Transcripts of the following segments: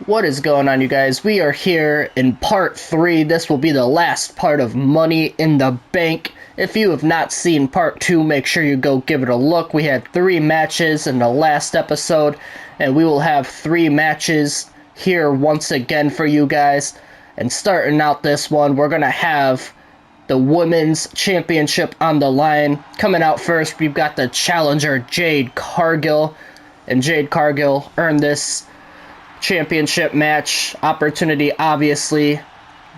What is going on, you guys? We are here in part 3. This will be the last part of Money in the Bank. If you have not seen part 2, make sure you go give it a look. We had 3 matches in the last episode, and we will have 3 matches here once again for you guys. And starting out this one, we're going to have the Women's Championship on the line. Coming out first, we've got the challenger, Jade Cargill. And Jade Cargill earned this championship match opportunity, obviously,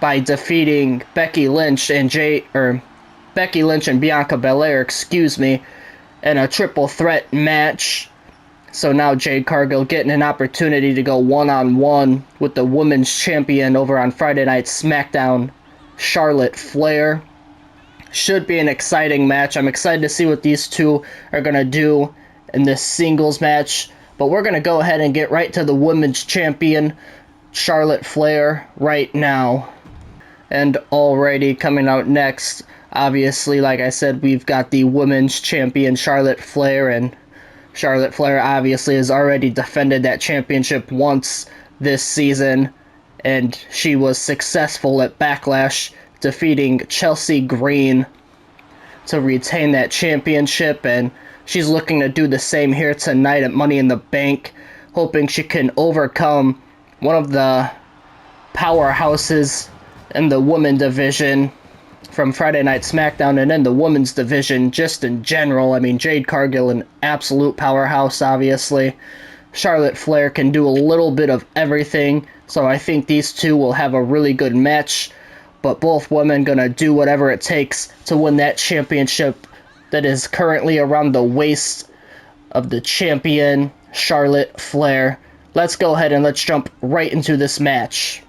by defeating Becky Lynch and Bianca Belair, in a triple threat match. So now Jade Cargill getting an opportunity to go one-on-one with the women's champion over on Friday Night SmackDown, Charlotte Flair. Should be an exciting match. I'm excited to see what these two are going to do in this singles match. But we're going to go ahead and get right to the women's champion, Charlotte Flair, right now. And already coming out next, obviously, like I said, we've got the women's champion, Charlotte Flair. And Charlotte Flair, obviously, has already defended that championship once this season. And she was successful at Backlash, defeating Chelsea Green to retain that championship. And she's looking to do the same here tonight at Money in the Bank, hoping she can overcome one of the powerhouses in the women division from Friday Night SmackDown, and in the women's division just in general. I mean, Jade Cargill, an absolute powerhouse, obviously. Charlotte Flair can do a little bit of everything, so I think these two will have a really good match, but both women gonna do whatever it takes to win that championship that is currently around the waist of the champion, Charlotte Flair. Let's go ahead and let's jump right into this match.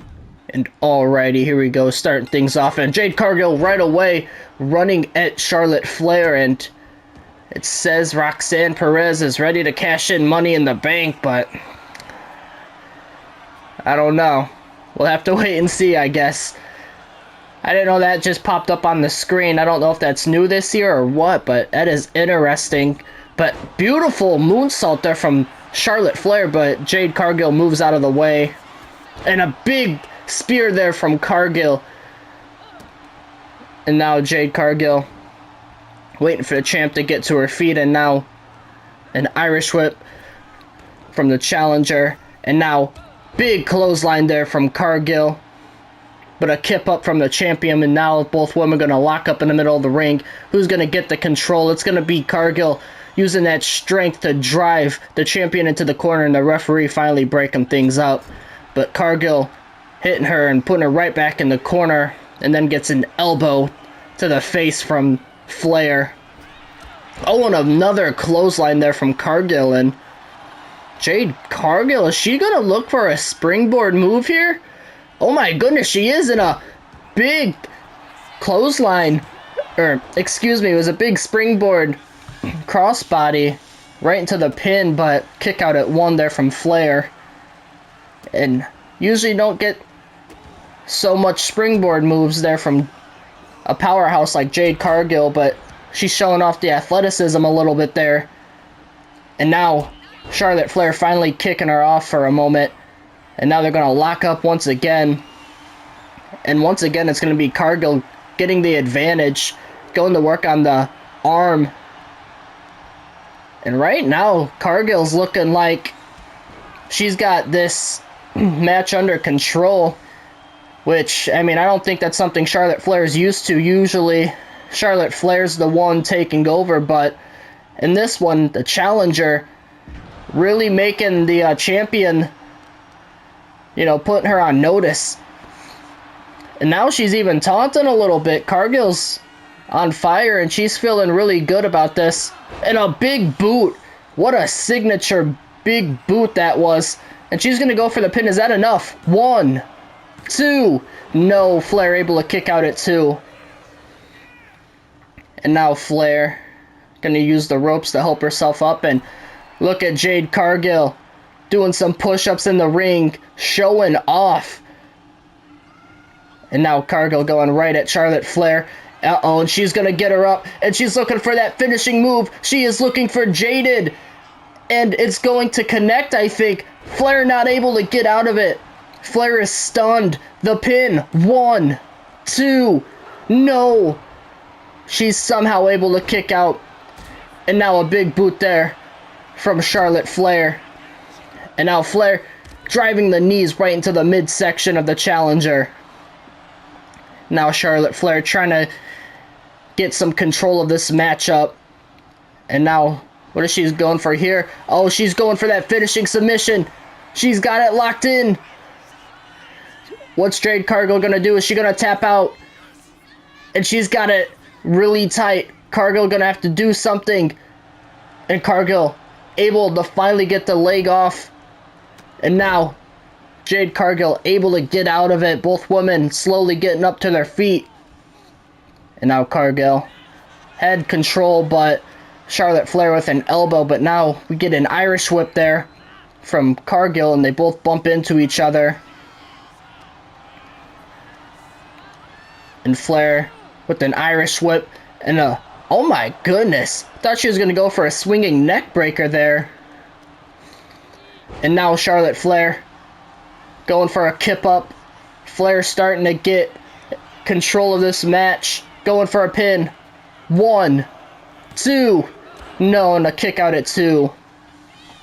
And alrighty, here we go, starting things off. And Jade Cargill right away running at Charlotte Flair. And it says Roxanne Perez is ready to cash in Money in the Bank, but I don't know. We'll have to wait and see, I guess. I didn't know that just popped up on the screen. I don't know if that's new this year or what, but that is interesting. But beautiful moonsault there from Charlotte Flair, but Jade Cargill moves out of the way. And a big spear there from Cargill. And now Jade Cargill waiting for the champ to get to her feet, and now an Irish whip from the challenger. And now big clothesline there from Cargill, but a kip up from the champion. And now both women going to lock up in the middle of the ring. Who's going to get the control? It's going to be Cargill using that strength to drive the champion into the corner, and the referee finally breaking things up. But Cargill hitting her and putting her right back in the corner, and then gets an elbow to the face from Flair. Oh, and another clothesline there from Cargill. And Jade Cargill, is she going to look for a springboard move here? Oh my goodness, she is in a big clothesline, it was a big springboard crossbody right into the pin, but kick out at 1 there from Flair. And usually don't get so much springboard moves there from a powerhouse like Jade Cargill, but she's showing off the athleticism a little bit there. And now Charlotte Flair finally kicking her off for a moment. And now they're going to lock up once again. And once again, it's going to be Cargill getting the advantage, going to work on the arm. And right now, Cargill's looking like she's got this match under control, which, I mean, I don't think that's something Charlotte Flair's used to. Usually, Charlotte Flair's the one taking over, but in this one, the challenger really making the champion, putting her on notice. And now she's even taunting a little bit. Cargill's on fire, and she's feeling really good about this. And a big boot. What a signature big boot that was. And she's going to go for the pin. Is that enough? 1, 2. No, Flair able to kick out at 2. And now Flair going to use the ropes to help herself up. And look at Jade Cargill doing some push-ups in the ring, showing off. And now Cargill going right at Charlotte Flair. Uh-oh, and she's going to get her up, and she's looking for that finishing move. She is looking for Jaded. And it's going to connect, I think. Flair not able to get out of it. Flair is stunned. The pin. 1, 2. No. She's somehow able to kick out. And now a big boot there from Charlotte Flair. And now Flair driving the knees right into the midsection of the challenger. Now Charlotte Flair trying to get some control of this matchup. And now, what is she going for here? Oh, she's going for that finishing submission. She's got it locked in. What's Jade Cargill going to do? Is she going to tap out? And she's got it really tight. Cargill going to have to do something. And Cargill able to finally get the leg off. And now, Jade Cargill able to get out of it. Both women slowly getting up to their feet. And now Cargill had control, but Charlotte Flair with an elbow. But now we get an Irish whip there from Cargill, and they both bump into each other. And Flair with an Irish whip and a, oh my goodness, thought she was going to go for a swinging neck breaker there. And now Charlotte Flair going for a kip up. Flair starting to get control of this match, going for a pin. 1, 2, no, and a kick out at 2.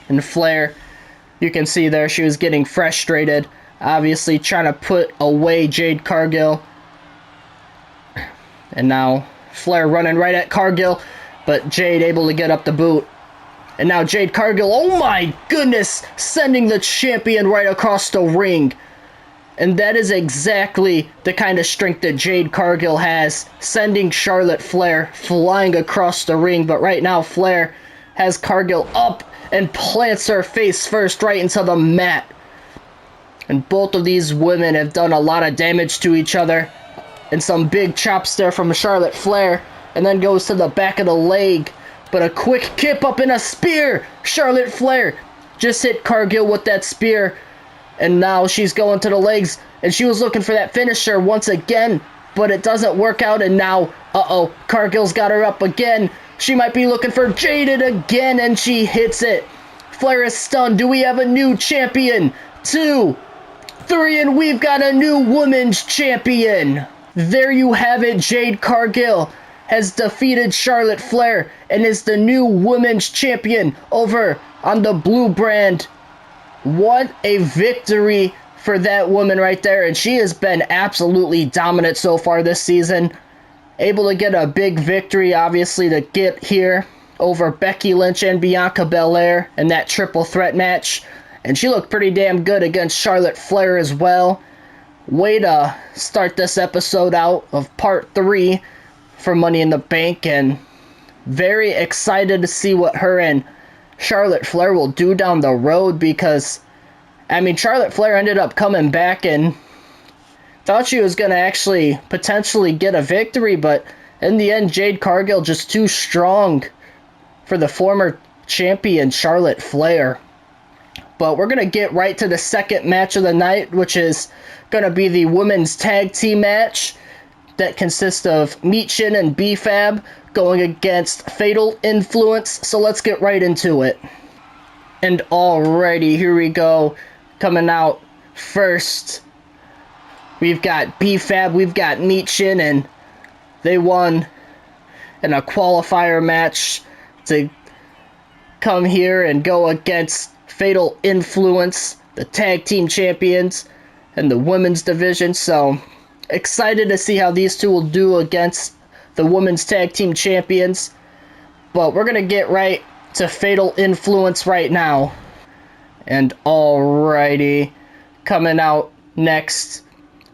And Flair, you can see there, she was getting frustrated, obviously trying to put away Jade Cargill. And now Flair running right at Cargill, but Jade able to get up the boot. And now Jade Cargill, oh my goodness, sending the champion right across the ring. And that is exactly the kind of strength that Jade Cargill has, sending Charlotte Flair flying across the ring. But right now Flair has Cargill up and plants her face first right into the mat. And both of these women have done a lot of damage to each other. And some big chops there from Charlotte Flair. And then goes to the back of the leg. But a quick kip up and a spear. Charlotte Flair just hit Cargill with that spear. And now she's going to the legs. And she was looking for that finisher once again. But it doesn't work out. And now, uh-oh, Cargill's got her up again. She might be looking for Jaded again. And she hits it. Flair is stunned. Do we have a new champion? 2, 3, and we've got a new women's champion. There you have it. Jade Cargill has defeated Charlotte Flair and is the new women's champion over on the blue brand. What a victory for that woman right there. And she has been absolutely dominant so far this season. Able to get a big victory, obviously, to get here over Becky Lynch and Bianca Belair in that triple threat match. And she looked pretty damn good against Charlotte Flair as well. Way to start this episode out of part 3 for Money in the Bank, and very excited to see what her and Charlotte Flair will do down the road, because, I mean, Charlotte Flair ended up coming back and thought she was going to actually potentially get a victory, but in the end, Jade Cargill just too strong for the former champion Charlotte Flair. But we're going to get right to the second match of the night, which is going to be the women's tag team match that consists of Meechin and B-Fab going against Fatal Influence. So let's get right into it. And alrighty, here we go. Coming out first, we've got B-Fab, we've got Meechin, and they won in a qualifier match to come here and go against Fatal Influence, the tag team champions, and the women's division. So excited to see how these two will do against the women's tag team champions. But we're going to get right to Fatal Influence right now. And alrighty, coming out next,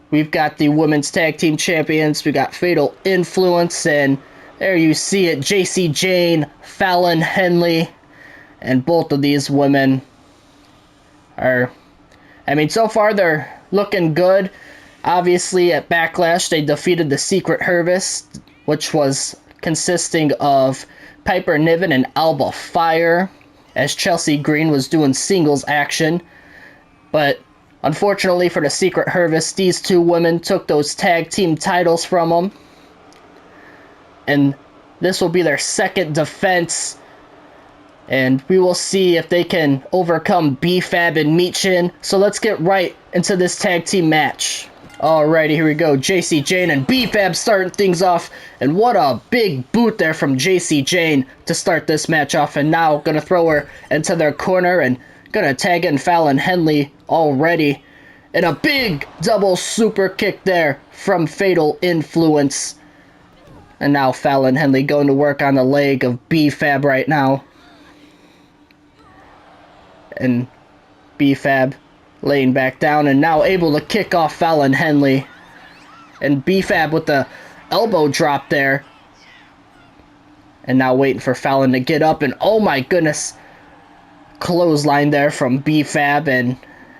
we've got the women's tag team champions. We got Fatal Influence, and there you see it, JC Jane, Fallon Henley, and both of these women are, I mean, so far they're looking good. Obviously, at Backlash, they defeated the Secret Harvest, which was consisting of Piper Niven and Alba Fire, as Chelsea Green was doing singles action. But unfortunately for the Secret Harvest, these two women took those tag team titles from them. And this will be their second defense And we will see if they can overcome B-Fab and Michin. So let's get right into this tag team match. Alrighty, here we go. JC Jane and B-Fab starting things off. And what a big boot there from JC Jane to start this match off. And now gonna throw her into their corner and gonna tag in Fallon Henley already. And a big double super kick there from Fatal Influence. And now Fallon Henley going to work on the leg of B-Fab right now. And B-Fab laying back down and now able to kick off Fallon Henley. And B-Fab with the elbow drop there. And now waiting for Fallon to get up. And oh my goodness. Clothesline there from B-Fab. And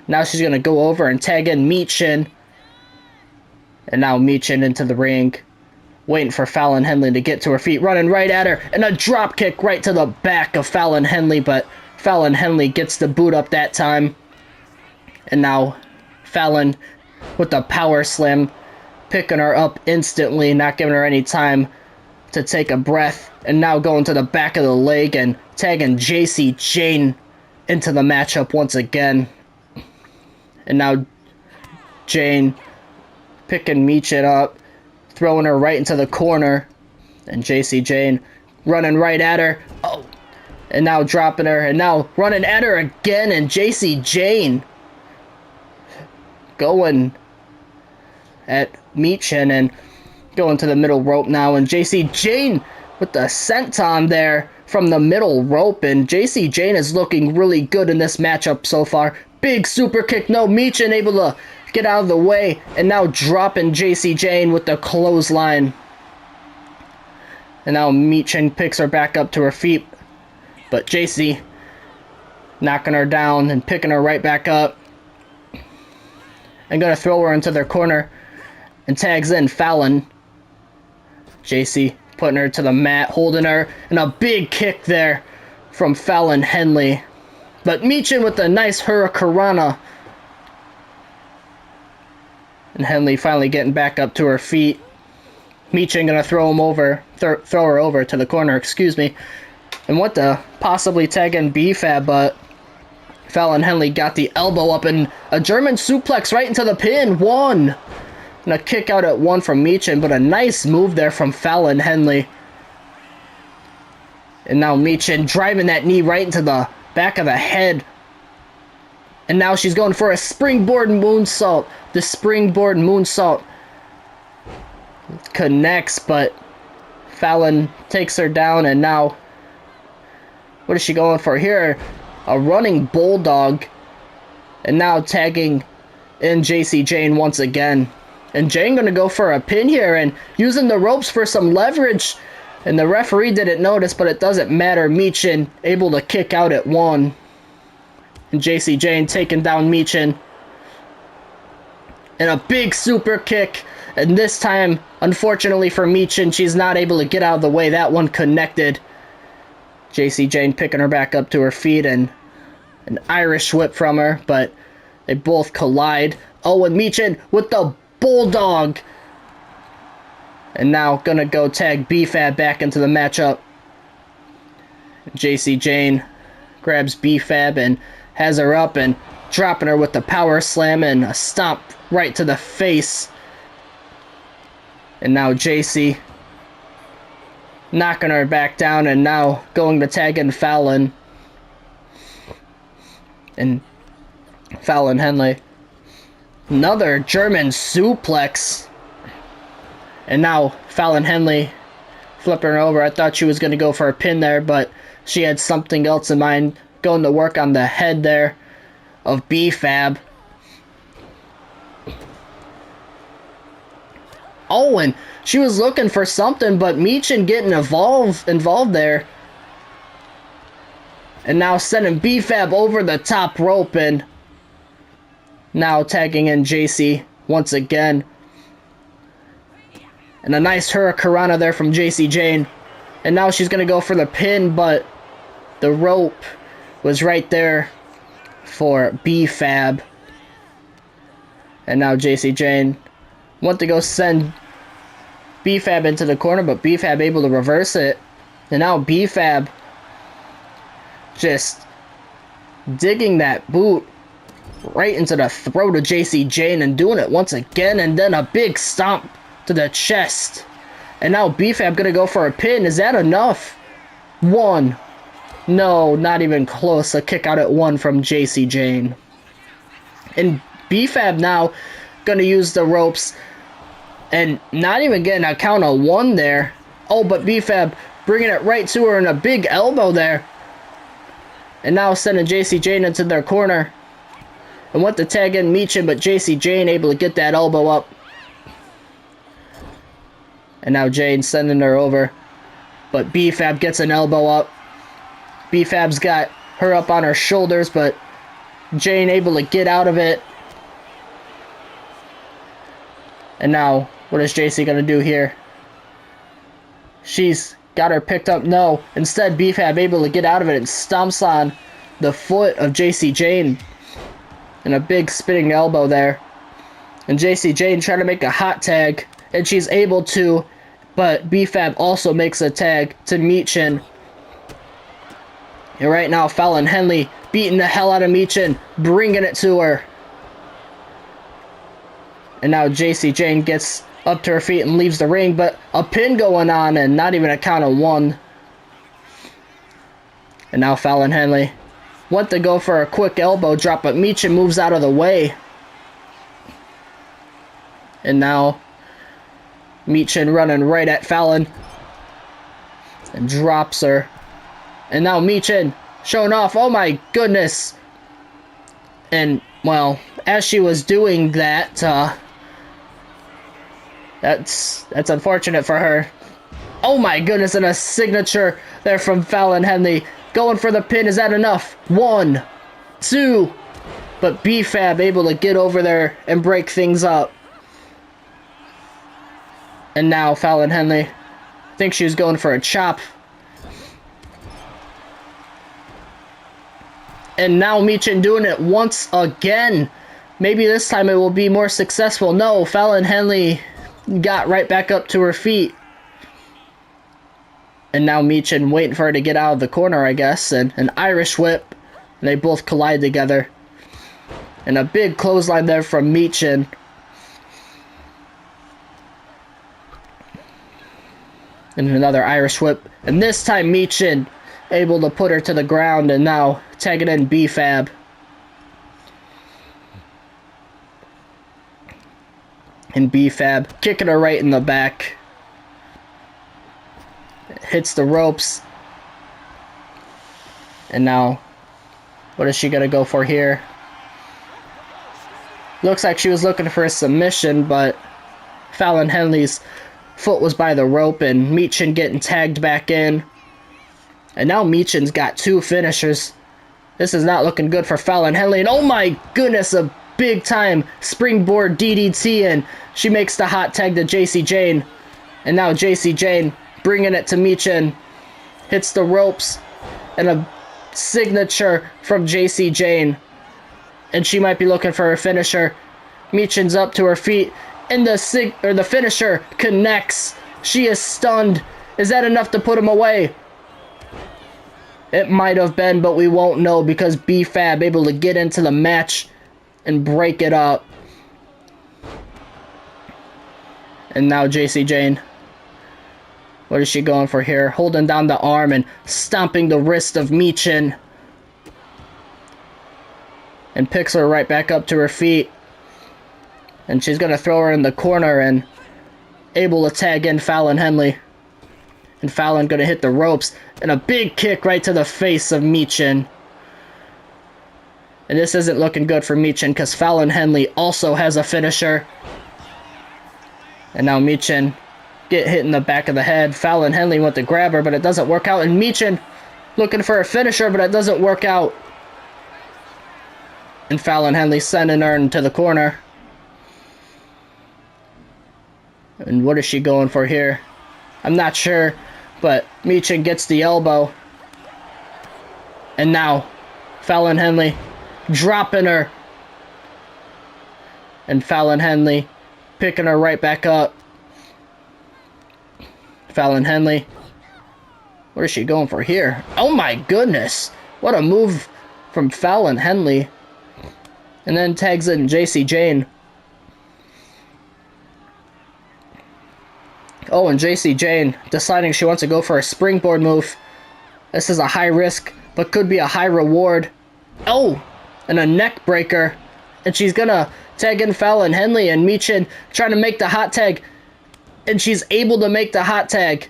now she's going to go over and tag in Michin. And now Michin into the ring. Waiting for Fallon Henley to get to her feet. Running right at her. And a drop kick right to the back of Fallon Henley. But Fallon Henley gets the boot up that time. And now Fallon with the power slam. Picking her up instantly. Not giving her any time to take a breath. And now going to the back of the leg. And tagging JC Jane into the matchup once again. And now Jane picking Michin up. Throwing her right into the corner. And JC Jane running right at her. Oh. And now dropping her. And now running at her again. And JC Jane going at Michin. And going to the middle rope now. And JC Jane with the senton there from the middle rope. And JC Jane is looking really good in this matchup so far. Big super kick. No, Michin able to get out of the way. And now dropping JC Jane with the clothesline. And now Michin picks her back up to her feet. But JC knocking her down and picking her right back up. And going to throw her into their corner. And tags in Fallon. JC putting her to the mat, holding her. And a big kick there from Fallon Henley. But Michin with a nice hurricanrana. And Henley finally getting back up to her feet. Michin gonna throw her over to the corner, excuse me. And what the possibly tag in B-Fab, but Fallon Henley got the elbow up and a German suplex right into the pin. One. And a kick out at one from Michin, but a nice move there from Fallon Henley. And now Michin driving that knee right into the back of the head. And now she's going for a springboard moonsault. The springboard moonsault connects, but Fallon takes her down. And now, what is she going for here? A running bulldog. And now tagging in JC Jane once again. And Jane going to go for a pin here and using the ropes for some leverage. And the referee didn't notice, but it doesn't matter. Michin able to kick out at one. And JC Jane taking down Michin. And a big super kick. And this time, unfortunately for Michin, she's not able to get out of the way. That one connected. JC Jane picking her back up to her feet. And an Irish whip from her. But they both collide. Oh, and Michin with the bulldog. And now gonna go tag B-Fab back into the matchup. JC Jane grabs B-Fab and has her up and dropping her with the power slam and a stomp right to the face. And now JC knocking her back down and now going to tag in Fallon. And Fallon Henley. Another German suplex. And now Fallon Henley flipping her over. I thought she was going to go for a pin there, but she had something else in mind. Going to work on the head there of B-Fab. Oh, and she was looking for something, but Michin getting involved there. And now sending B-Fab over the top rope and now tagging in JC once again. And a nice hurricanrana there from JC Jane. And now she's going to go for the pin, but the rope was right there for B-Fab. And now JC Jane went to go send B-Fab into the corner, but B-Fab able to reverse it. And now B-Fab just digging that boot right into the throat of Jacy Jayne and doing it once again, and then a big stomp to the chest. And now B-Fab gonna go for a pin. Is that enough? 1. No, not even close. A kick out at 1 from Jacy Jayne. And B-Fab now gonna use the ropes and not even getting a count of 1 there. Oh, but B-Fab bringing it right to her and a big elbow there. And now sending Jacy Jayne into their corner. And went to tag in Michin, but Jacy Jayne able to get that elbow up. And now Jayne sending her over. But B-Fab gets an elbow up. B-Fab's got her up on her shoulders, but Jayne able to get out of it. And now, what is Jacy going to do here? She's got her picked up. No. Instead, B-Fab able to get out of it and stomps on the foot of Jacy Jayne. And a big spinning elbow there. And Jacy Jayne trying to make a hot tag. And she's able to. But B-Fab also makes a tag to Michin. And right now, Fallon Henley beating the hell out of Michin. Bringing it to her. And now Jacy Jayne gets up to her feet and leaves the ring. But a pin going on and not even a count of 1. And now Fallon Henley went to go for a quick elbow drop, but Michin moves out of the way. And now Michin running right at Fallon and drops her. And now Michin showing off. Oh my goodness. And, well, as she was doing that, that's unfortunate for her. Oh my goodness, and a signature there from Fallon Henley. Going for the pin. Is that enough? 1, 2. But B-Fab able to get over there and break things up. And now Fallon Henley, I think she was going for a chop. And now Michin doing it once again. Maybe this time it will be more successful. No, Fallon Henley got right back up to her feet. And now Michin waiting for her to get out of the corner, I guess. And an Irish whip. And they both collide together. And a big clothesline there from Michin. And another Irish whip. And this time Michin able to put her to the ground. And now tagging in B-Fab. And B-Fab kicking her right in the back. Hits the ropes. And now, what is she going to go for here? Looks like she was looking for a submission, but Fallon Henley's foot was by the rope and Michin getting tagged back in. And now Michin's got 2 finishers. This is not looking good for Fallon Henley. And oh my goodness, a big time springboard DDT, and she makes the hot tag to Jacy Jayne. And now Jacy Jayne bringing it to Michin. Hits the ropes. And a signature from Jacy Jayne. And she might be looking for her finisher. Michin's up to her feet. And the finisher connects. She is stunned. Is that enough to put him away? It might have been, but we won't know because B-Fab able to get into the match and break it up. And now Jacy Jayne. What is she going for here? Holding down the arm and stomping the wrist of Michin. And picks her right back up to her feet. And she's going to throw her in the corner and able to tag in Fallon Henley. And Fallon going to hit the ropes. And a big kick right to the face of Michin. And this isn't looking good for Michin because Fallon Henley also has a finisher. And now Michin get hit in the back of the head. Fallon Henley went to grab her, but it doesn't work out. And Michin looking for a finisher, but it doesn't work out. And Fallon Henley sending her into the corner. And what is she going for here? I'm not sure, but Michin gets the elbow. And now Fallon Henley dropping her. And Fallon Henley picking her right back up. Fallon Henley. What is she going for here? Oh my goodness. What a move from Fallon Henley. And then tags in Jacy Jane. Oh, and Jacy Jane deciding she wants to go for a springboard move. This is a high risk, but could be a high reward. Oh, and a neck breaker. And she's gonna tag in Fallon Henley, and Michin trying to make the hot tag. And she's able to make the hot tag.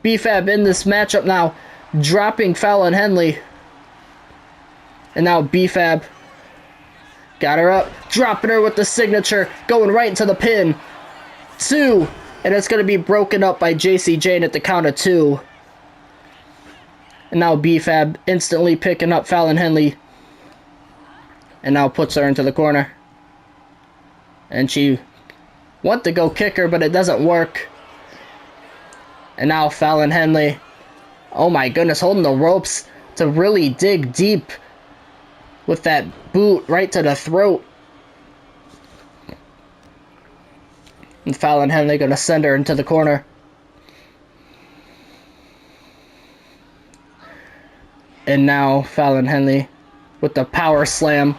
B-Fab in this matchup now, dropping Fallon Henley. And now B-Fab got her up, dropping her with the signature, going right into the pin. 2, and it's going to be broken up by Jacy Jane at the count of 2. And now B-Fab instantly picking up Fallon Henley. And now puts her into the corner. And she went to go kick her, but it doesn't work. And now Fallon Henley, oh my goodness, holding the ropes to really dig deep with that boot right to the throat. And Fallon Henley going to send her into the corner. And now Fallon Henley with the power slam.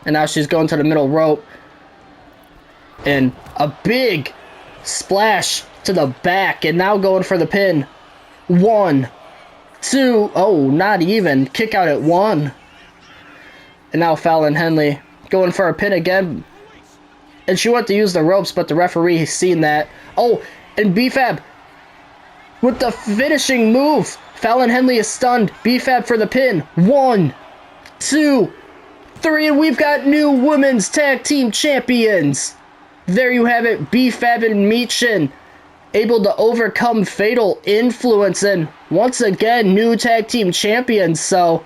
And now she's going to the middle rope. And a big splash to the back. And now going for the pin. 1, 2. Oh, not even. Kick out at 1. And now Fallon Henley going for a pin again. And she went to use the ropes, but the referee seen that. Oh, and B-Fab with the finishing move. Fallon Henley is stunned. B-Fab for the pin. 1, 2, 3. And we've got new women's tag team champions. There you have it. B-Fab and Michin able to overcome Fatal Influence. And once again, new tag team champions. So,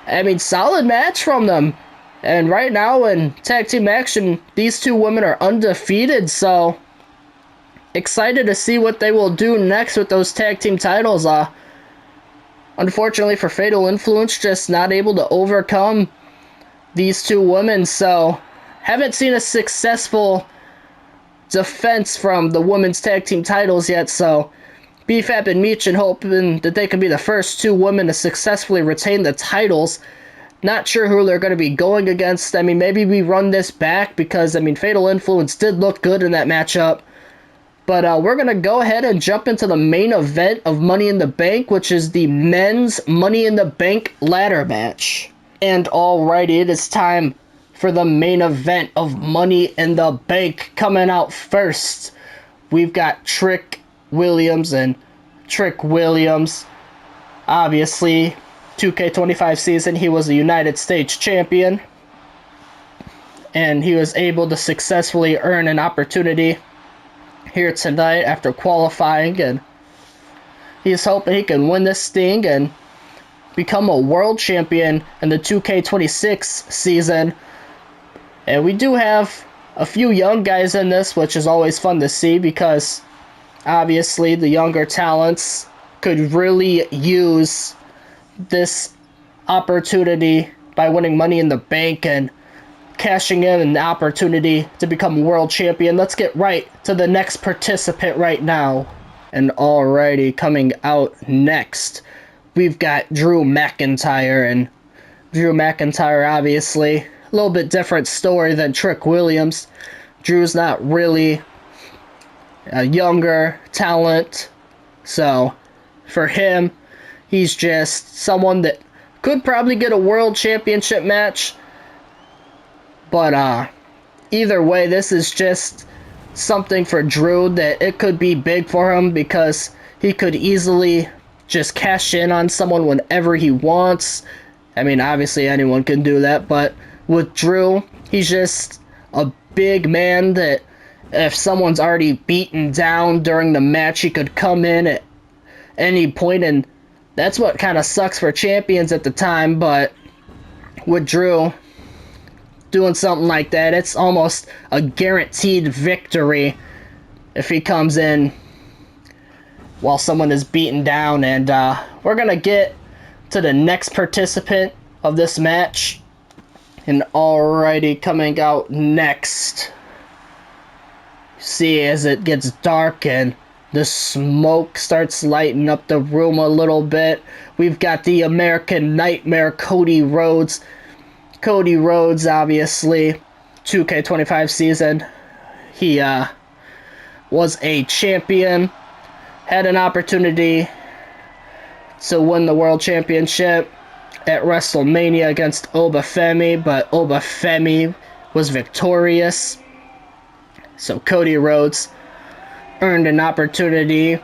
I mean, solid match from them. And right now in tag team action, these two women are undefeated. So, excited to see what they will do next with those tag team titles. Unfortunately for Fatal Influence, just not able to overcome these two women. So, haven't seen a successful defense from the women's tag team titles yet. So, B-Fab and Michin hoping that they can be the first two women to successfully retain the titles. Not sure who they're going to be going against. I mean, maybe we run this back because, I mean, Fatal Influence did look good in that matchup. But we're going to go ahead and jump into the main event of Money in the Bank, which is the men's Money in the Bank ladder match. And alrighty, it is time for the main event of Money in the Bank. Coming out first, we've got Trick Williams. And Trick Williams, obviously, 2K25 season, he was a United States champion. And he was able to successfully earn an opportunity here tonight after qualifying, and he's hoping he can win this thing and become a world champion in the 2K26 season. And we do have a few young guys in this, which is always fun to see because obviously the younger talents could really use this opportunity by winning Money in the Bank and cashing in an opportunity to become world champion. Let's get right to the next participant right now. And alrighty, coming out next, we've got Drew McIntyre. And Drew McIntyre, obviously, a little bit different story than Trick Williams. Drew's not really a younger talent, so for him, he's just someone that could probably get a world championship match. But either way, this is just something for Drew that it could be big for him because he could easily just cash in on someone whenever he wants. I mean, obviously anyone can do that, but with Drew, he's just a big man that if someone's already beaten down during the match, he could come in at any point, and that's what kind of sucks for champions at the time. But with Drew doing something like that, it's almost a guaranteed victory if he comes in while someone is beaten down. And we're gonna get to the next participant of this match. And alrighty, coming out next, see as it gets dark and The smoke starts lighting up the room a little bit. We've got the American Nightmare, Cody Rhodes. Cody Rhodes, obviously, 2K25 season. He was a champion, had an opportunity to win the World Championship at WrestleMania against Obafemi, but Obafemi was victorious. So Cody Rhodes earned an opportunity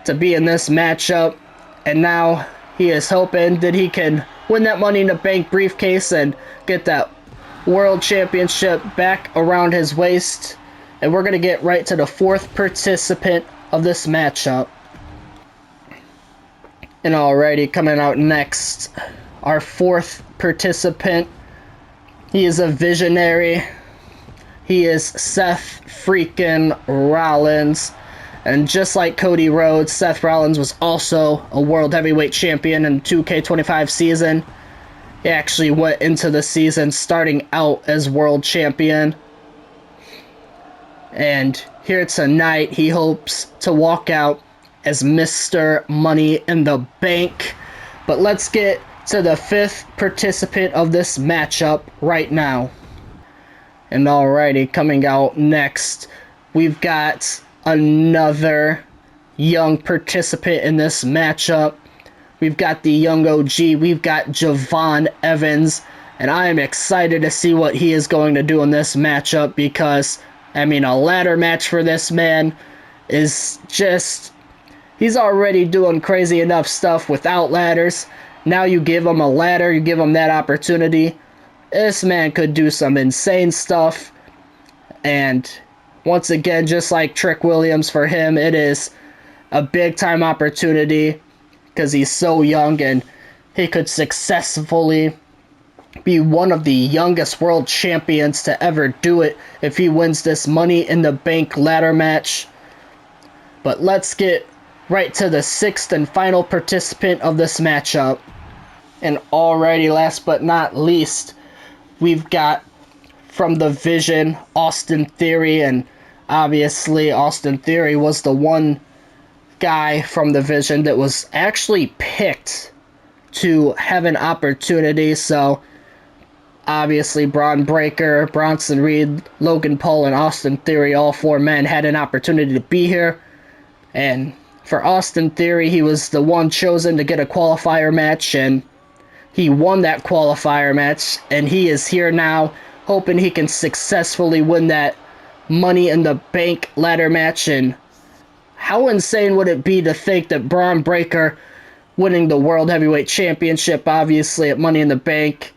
to be in this matchup, and now he is hoping that he can win that Money in the Bank briefcase and get that World Championship back around his waist. And we're going to get right to the fourth participant of this matchup. And alrighty, coming out next, our fourth participant. He is a visionary. He is Seth freaking Rollins. And just like Cody Rhodes, Seth Rollins was also a World Heavyweight Champion in 2K25 season. He actually went into the season starting out as World Champion. And here tonight, he hopes to walk out as Mr. Money in the Bank. But let's get to the fifth participant of this matchup right now. And alrighty, coming out next, we've got another young participant in this matchup. We've got the young OG, we've got Javon Evans, and I am excited to see what he is going to do in this matchup because, I mean, a ladder match for this man is just, he's already doing crazy enough stuff without ladders. Now you give him a ladder, you give him that opportunity. This man could do some insane stuff. And once again, just like Trick Williams, for him, it is a big-time opportunity because he's so young and he could successfully be one of the youngest world champions to ever do it if he wins this Money in the Bank ladder match. But let's get right to the sixth and final participant of this matchup. And alrighty, last but not least, we've got from the Vision, Austin Theory, and obviously Austin Theory was the one guy from the Vision that was actually picked to have an opportunity. So obviously Braun Breaker, Bronson Reed, Logan Paul, and Austin Theory, all four men had an opportunity to be here. And for Austin Theory, he was the one chosen to get a qualifier match, and he won that qualifier match, and he is here now hoping he can successfully win that Money in the Bank ladder match. And how insane would it be to think that Braun Breaker winning the World Heavyweight Championship, obviously at Money in the Bank,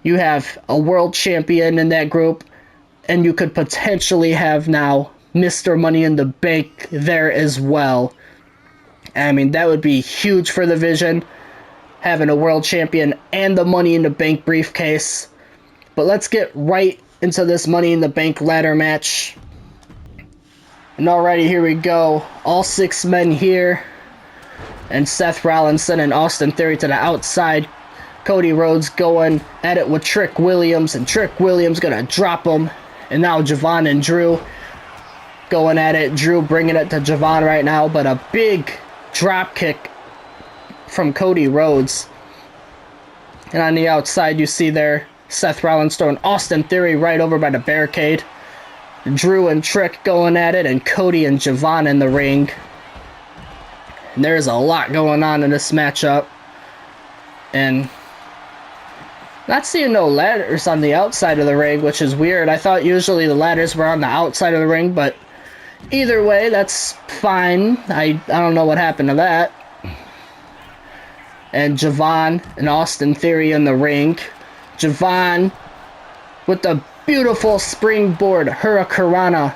you have a world champion in that group, and you could potentially have now Mr. Money in the Bank there as well. I mean, that would be huge for the Vision, having a world champion and the Money in the Bank briefcase. But let's get right into this Money in the Bank ladder match. And alrighty, here we go. All six men here. And Seth Rollins and Austin Theory to the outside. Cody Rhodes going at it with Trick Williams, and Trick Williams gonna drop him. And now Javon and Drew going at it. Drew bringing it to Javon right now, but a big drop kick from Cody Rhodes. And on the outside, you see there Seth Rollins throwing Austin Theory right over by the barricade. Drew and Trick going at it, and Cody and Javon in the ring. And there's a lot going on in this matchup. And not seeing no ladders on the outside of the ring, which is weird. I thought usually the ladders were on the outside of the ring, but either way, that's fine. I don't know what happened to that. And Javon and Austin Theory in the ring. Javon with the beautiful springboard Hurricanrana.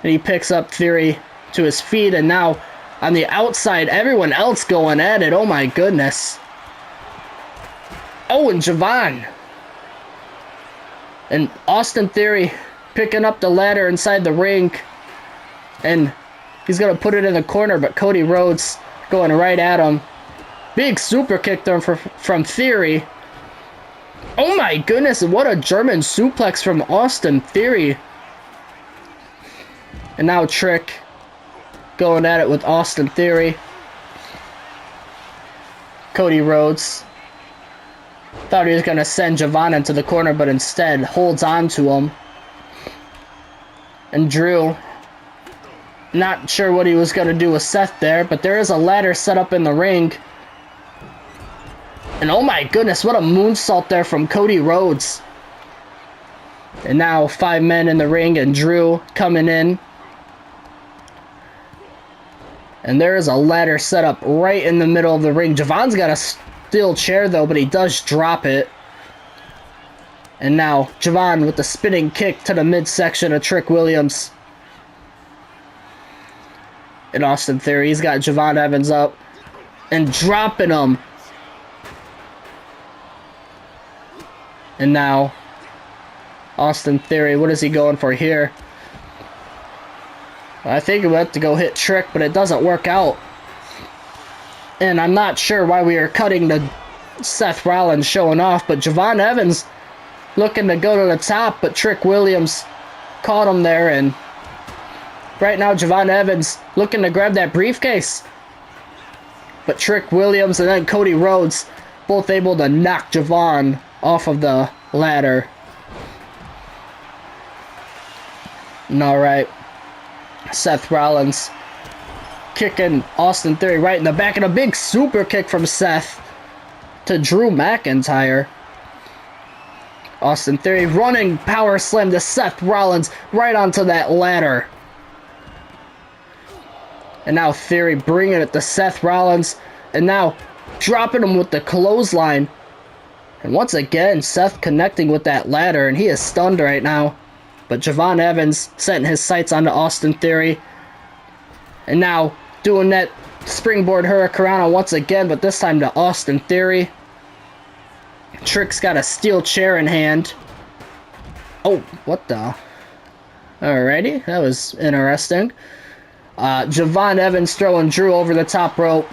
And he picks up Theory to his feet, and now on the outside, everyone else going at it. Oh my goodness. Oh, and Javon. And Austin Theory picking up the ladder inside the ring. And he's going to put it in the corner, but Cody Rhodes going right at him. Big super kick there from Theory. Oh my goodness, what a German suplex from Austin Theory. And And now Trick going at it with Austin Theory. Cody Rhodes thought he was going to send Javon into the corner, but instead holds on to him. And Drew, not sure what he was going to do with Seth there, but there is a ladder set up in the ring. And oh my goodness, what a moonsault there from Cody Rhodes. And now 5 men in the ring and Drew coming in. And there is a ladder set up right in the middle of the ring. Javon's got a steel chair though, but he does drop it. And now Javon with the spinning kick to the midsection of Trick Williams. And Austin Theory, he's got Javon Evans up and dropping him. And now Austin Theory, what is he going for here? I think he went to go hit Trick, but it doesn't work out. And I'm not sure why we are cutting to Seth Rollins showing off, but Javon Evans looking to go to the top, but Trick Williams caught him there, and right now Javon Evans looking to grab that briefcase. But Trick Williams and then Cody Rhodes both able to knock Javon off of the ladder. And alright, Seth Rollins kicking Austin Theory right in the back, and a big super kick from Seth to Drew McIntyre. Austin Theory running power slam to Seth Rollins right onto that ladder. And now Theory bringing it to Seth Rollins, and now dropping him with the clothesline. And once again, Seth connecting with that ladder, and he is stunned right now. But Javon Evans setting his sights onto Austin Theory. And now doing that springboard hurricanrana once again, but this time to Austin Theory. Trick's got a steel chair in hand. Oh, what the? Alrighty, that was interesting. Javon Evans throwing Drew over the top rope.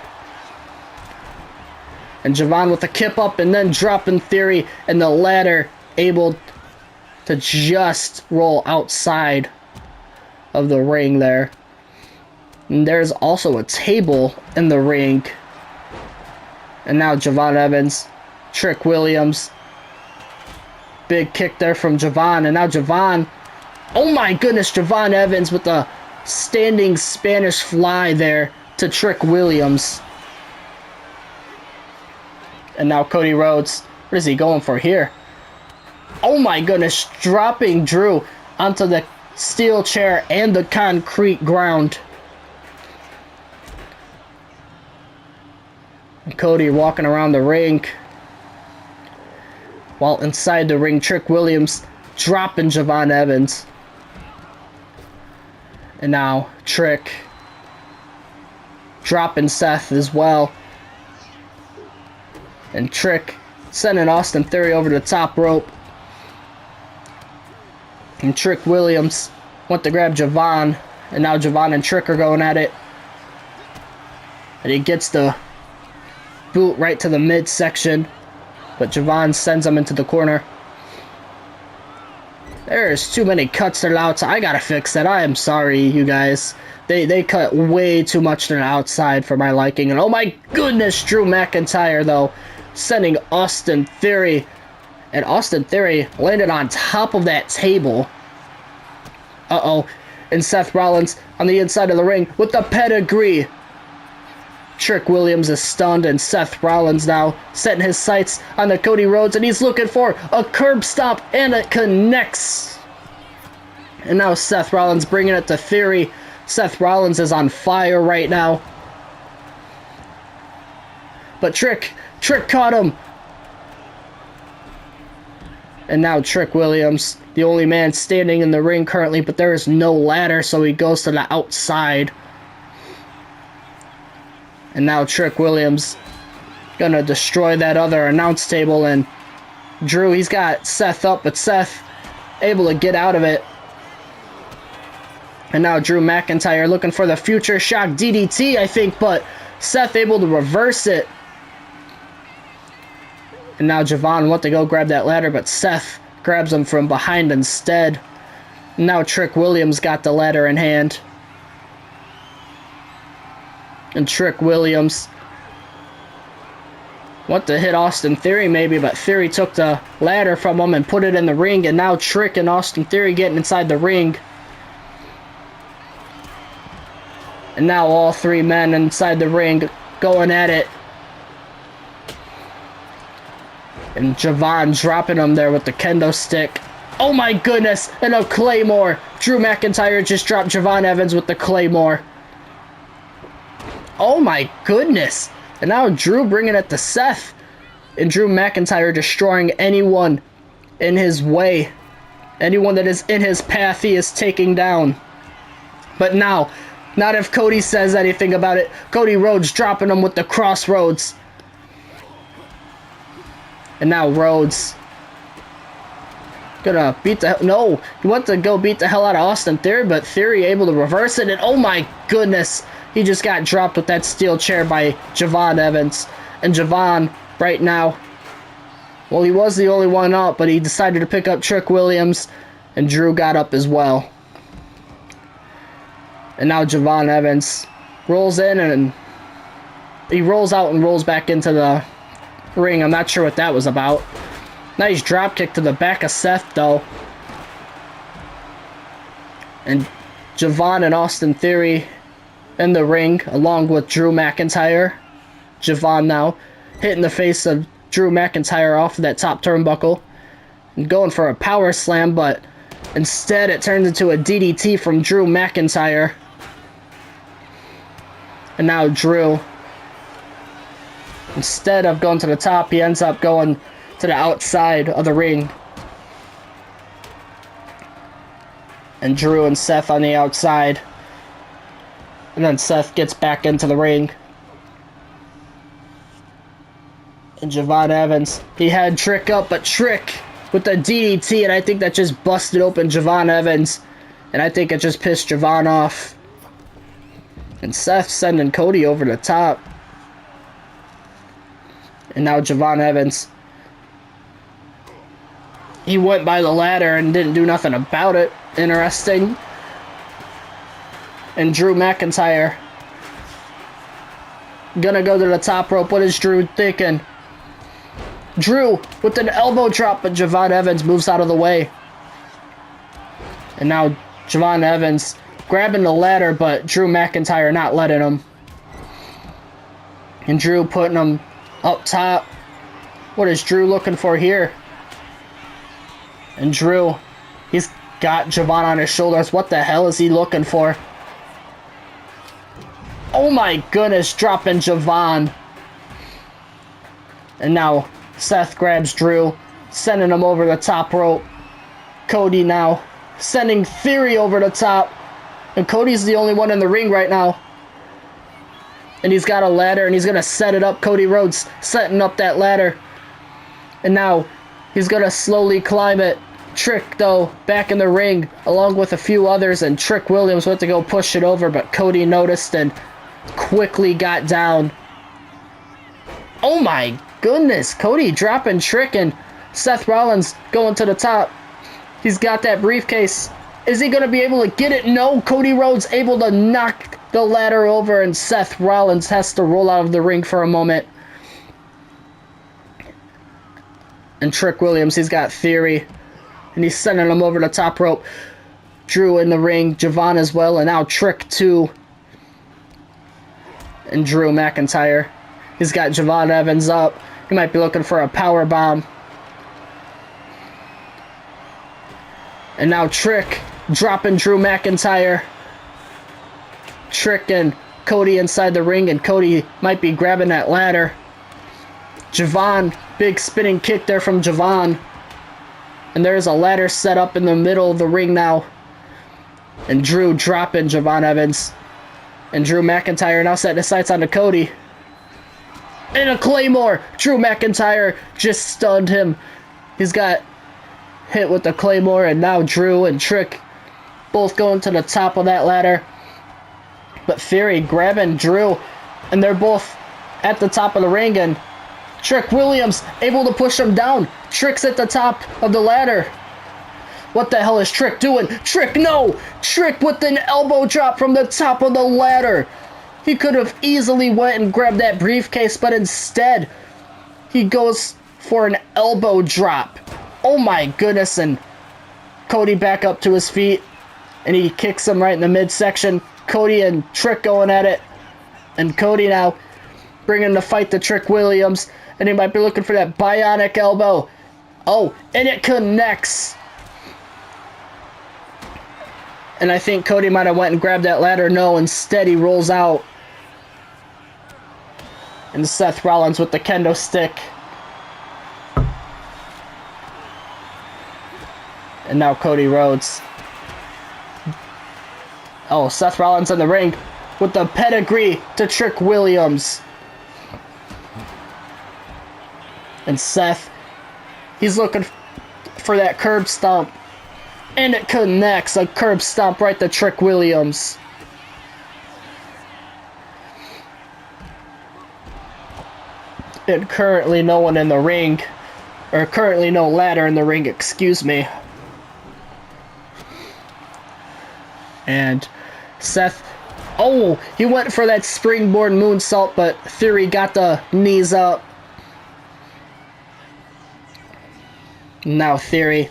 And Javon with a kip up and then dropping Theory, and the ladder able to just roll outside of the ring there. And there's also a table in the ring. And now Javon Evans, Trick Williams. Big kick there from Javon, and now Javon, oh my goodness, Javon Evans with the standing Spanish fly there to Trick Williams. And now Cody Rhodes, what is he going for here? Oh my goodness, dropping Drew onto the steel chair and the concrete ground. And Cody walking around the ring. While inside the ring, Trick Williams dropping Javon Evans. And now Trick dropping Seth as well. And Trick sending Austin Theory over the top rope. And Trick Williams went to grab Javon. And now Javon and Trick are going at it. And he gets the boot right to the midsection. But Javon sends him into the corner. There's too many cuts to the outside. I gotta fix that. I am sorry, you guys. They cut way too much to the outside for my liking. And oh my goodness, Drew McIntyre, though, sending Austin Theory. And Austin Theory landed on top of that table. Uh-oh. And Seth Rollins on the inside of the ring with the pedigree. Trick Williams is stunned, and Seth Rollins now setting his sights on the Cody Rhodes, and he's looking for a curb stomp, and it connects. And now Seth Rollins bringing it to Theory. Seth Rollins is on fire right now. But Trick caught him. And now Trick Williams, the only man standing in the ring currently, but there is no ladder, so he goes to the outside. And now Trick Williams gonna destroy that other announce table, and Drew, he's got Seth up, but Seth able to get out of it. And now Drew McIntyre looking for the future shock DDT, I think, but Seth able to reverse it. And now Javon went to go grab that ladder, but Seth grabs him from behind instead. Now Trick Williams got the ladder in hand. And Trick Williams went to hit Austin Theory maybe, but Theory took the ladder from him and put it in the ring, and now Trick and Austin Theory getting inside the ring. And now all three men inside the ring going at it. And Javon dropping him there with the kendo stick. Oh my goodness, and a Claymore. Drew McIntyre just dropped Javon Evans with the Claymore. Oh my goodness. And now Drew bringing it to Seth. And Drew McIntyre destroying anyone in his way. Anyone that is in his path, he is taking down. But now, not if Cody says anything about it. Cody Rhodes dropping him with the Crossroads. And now Rhodes gonna beat the... No, he went to go beat the hell out of Austin Theory, but Theory able to reverse it. And oh my goodness, he just got dropped with that steel chair by Javon Evans. And Javon, right now, well, he was the only one up, but he decided to pick up Trick Williams, and Drew got up as well. And now Javon Evans rolls in, and he rolls out and rolls back into the ring. I'm not sure what that was about. Nice drop kick to the back of Seth, though. And Javon and Austin Theory in the ring, along with Drew McIntyre. Javon now hitting the face of Drew McIntyre off of that top turnbuckle and going for a power slam, but instead it turns into a DDT from Drew McIntyre. And now Drew, instead of going to the top, he ends up going to the outside of the ring. And Drew and Seth on the outside. And then Seth gets back into the ring. And Javon Evans, he had Trick up, but Trick with the DDT, and I think that just busted open Javon Evans. And I think it just pissed Javon off. And Seth sending Cody over the top. And now Javon Evans, he went by the ladder and didn't do nothing about it. Interesting. And Drew McIntyre gonna go to the top rope. What is Drew thinking? Drew with an elbow drop, but Javon Evans moves out of the way. And now Javon Evans grabbing the ladder, but Drew McIntyre not letting him. And Drew putting him up top. What is Drew looking for here? And Drew, he's got Javon on his shoulders. What the hell is he looking for? Oh my goodness, dropping Javon. And now Seth grabs Drew, sending him over the top rope. Cody now sending Theory over the top. And Cody's the only one in the ring right now. And he's got a ladder, and he's going to set it up. Cody Rhodes setting up that ladder. And now he's going to slowly climb it. Trick, though, back in the ring, along with a few others. And Trick Williams went to go push it over, but Cody noticed and quickly got down. Oh my goodness. Cody dropping Trick, and Seth Rollins going to the top. He's got that briefcase. Is he going to be able to get it? No. Cody Rhodes able to knock the ladder over, and Seth Rollins has to roll out of the ring for a moment. And Trick Williams, he's got Theory, and he's sending him over the top rope. Drew in the ring, Javon as well, and now Trick too. And Drew McIntyre, he's got Javon Evans up. He might be looking for a power bomb. And now Trick dropping Drew McIntyre. Trick and Cody inside the ring, and Cody might be grabbing that ladder. Javon, big spinning kick there from Javon. And there's a ladder set up in the middle of the ring now. And Drew dropping Javon Evans. And Drew McIntyre now setting his sights onto Cody. And a Claymore. Drew McIntyre just stunned him. He's got hit with the Claymore, and now Drew and Trick both going to the top of that ladder. But Theory grabbing Drew, and they're both at the top of the ring, and Trick Williams able to push him down. Trick's at the top of the ladder. What the hell is Trick doing? Trick, no! Trick with an elbow drop from the top of the ladder. He could have easily went and grabbed that briefcase, but instead, he goes for an elbow drop. Oh my goodness, and Cody back up to his feet, and he kicks him right in the midsection. Cody and Trick going at it, and Cody now bringing the fight to Trick Williams, and he might be looking for that bionic elbow. Oh, and it connects. And I think Cody might have went and grabbed that ladder. No, instead he rolls out. And Seth Rollins with the kendo stick. And now Cody Rhodes. Oh, Seth Rollins in the ring with the pedigree to Trick Williams. And Seth, he's looking for that curb stomp. And it connects. A curb stomp right to Trick Williams. And currently no one in the ring. Or currently no ladder in the ring, excuse me. And Seth, oh, he went for that springboard moonsault, but Theory got the knees up. Now Theory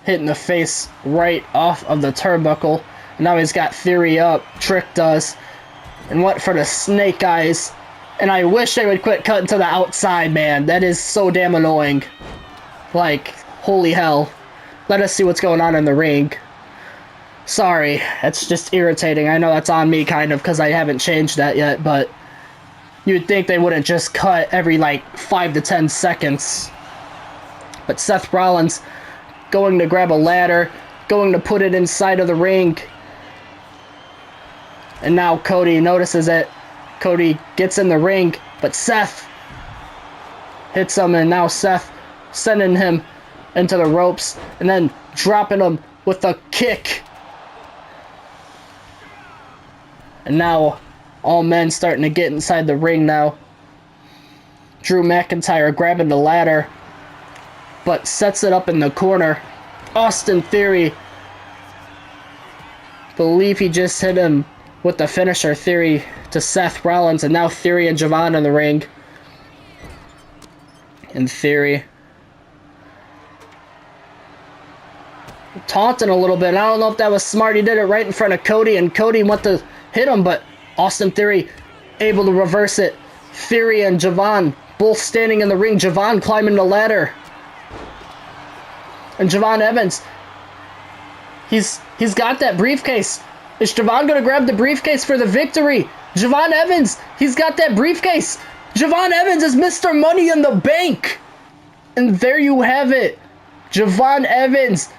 hitting the face right off of the turnbuckle. Now he's got Theory up, Trick does, and went for the snake eyes. And I wish they would quit cutting to the outside, man. That is so damn annoying. Like, holy hell. Let us see what's going on in the ring. Sorry, that's just irritating. I know that's on me, kind of, because I haven't changed that yet, but you'd think they wouldn't just cut every, like, 5 to 10 seconds. But Seth Rollins going to grab a ladder, going to put it inside of the ring. And now Cody notices it. Cody gets in the ring, but Seth hits him, and now Seth sending him into the ropes, and then dropping him with a kick. And now all men starting to get inside the ring now. Drew McIntyre grabbing the ladder, but sets it up in the corner. Austin Theory, believe he just hit him with the finisher. Theory to Seth Rollins, and now Theory and Javon in the ring. And Theory taunting a little bit. I don't know if that was smart. He did it right in front of Cody, and Cody went to hit him, but Austin Theory able to reverse it. Theory and Javon both standing in the ring. Javon climbing the ladder. And Javon Evans, he's got that briefcase. Is Javon going to grab the briefcase for the victory? Javon Evans, he's got that briefcase. Javon Evans is Mr. Money in the Bank. And there you have it. Javon Evans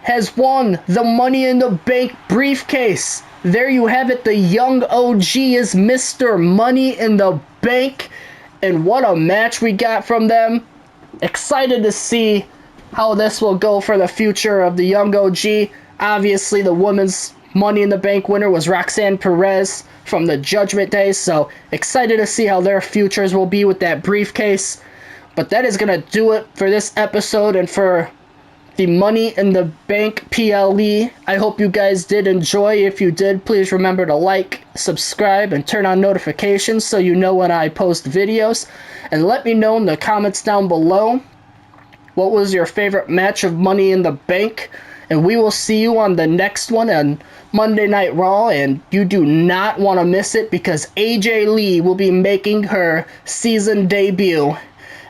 has won the Money in the Bank briefcase. There you have it. The young OG is Mr. Money in the Bank. And what a match we got from them. Excited to see how this will go for the future of the young OG. Obviously, the women's Money in the Bank winner was Roxanne Perez from the Judgment Day. So excited to see how their futures will be with that briefcase. But that is going to do it for this episode and for the Money in the Bank PLE. I hope you guys did enjoy. If you did, please remember to like, subscribe, and turn on notifications so you know when I post videos. And let me know in the comments down below what was your favorite match of Money in the Bank. And we will see you on the next one on Monday Night Raw. And you do not want to miss it because AJ Lee will be making her season debut.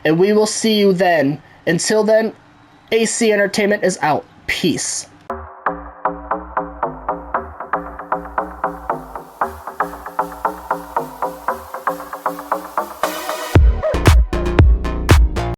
And we will see you then. Until then, AC Entertainment is out. Peace.